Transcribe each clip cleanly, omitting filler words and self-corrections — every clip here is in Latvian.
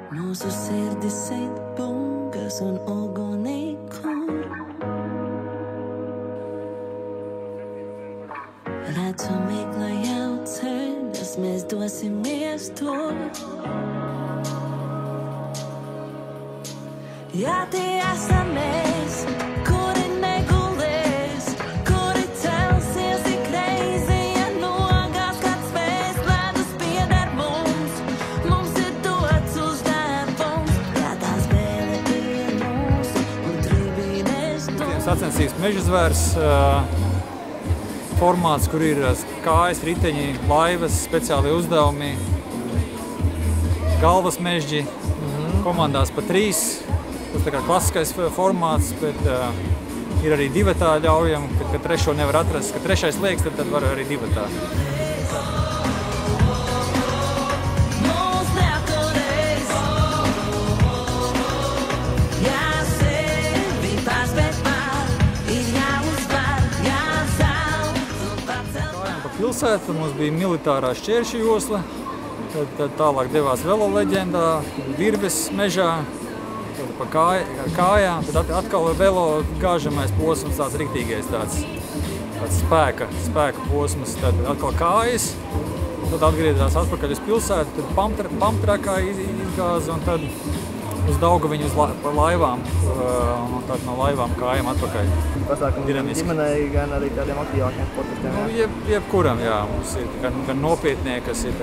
Mūsu sirdis sit bungas un ugunī kur. Redzu migla jau ceļas, mēs dosimies tur. Ja tie esam mēs, kuri negulēs, kuri celsies ik reizi, ja nogās kāds vēsts, ledus pieder mums. Mums ir dots uzdevums, ja tā spēle ir mūsu un tribīnēs tu. Sacensības mežazvērs formāts, kur ir kājas, riteņi, laivas, speciāli uzdevumi, galvas mežģi, komandās pa 3. Tas tā kā klasiskais formāts, bet ir arī divatā ļaujam, kad trešo nevar atrast, kad trešais liekas, tad var arī divatā. Pa pilsētu mums bija militārā šķēršļu josla, tad tālāk devās velo leģendā, Virves mežā, pa kājām, tad atkal velo gāžamais posms, tāds riktīgais, tāds spēka posms, tad atkal kājas, tad atgriezās atpakaļ uz pilsētu, tad pamptrakā izgāza un tad uz Daugaviņu pa laivām, un tad no laivām kājām atpakaļ. Pasākumi ģimenei, gan arī tādiem aktīvākiem sportistiem, jā? Jebkuram, jā. Mums ir gan nopietnie, kas ir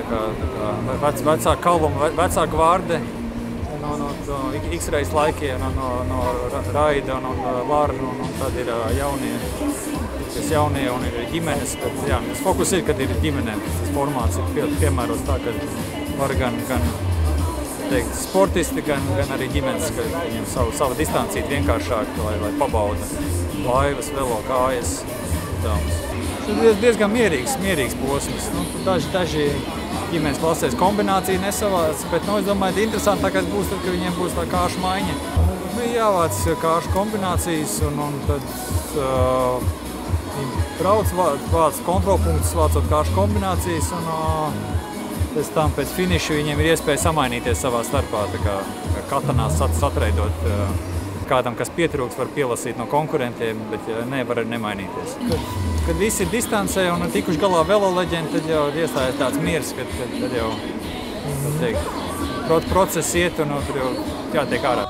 vecāka kalvuma, vecāka vārde, no X-reizes laikiem, no Raida un Vārnu, un tad ir jaunie un ir ģimenes. Jā, tas fokus ir, kad ir ģimenēm. Tas formāts ir piemērots tā, ka var gan sportisti, gan arī ģimenes, ka viņiem savu distancīt vienkāršāk, lai pabauda laivas, velo, kājas. Tas ir diezgan mierīgs posms. Daži ģimenes klasēs kombinācija nesavāc, bet es domāju, ka interesantākais būs tad, ka viņiem būs tā kāšu maiņa. Bija jāvāc kāšu kombinācijas un tad brauc, vāc kontrolpunktus, vācot kāšu kombinācijas un pēc tam pēc finiša viņiem ir iespēja samainīties savā starpā, tā kā katanās satreidot. Kādam, kas pietrūks, var pielasīt no konkurentiem, bet nevar arī nemainīties. Kad visi ir distancē un tikuši galā velo leģendi, tad jau iestājas tāds miers, kad jau process iet un tur jau jātiek ārā.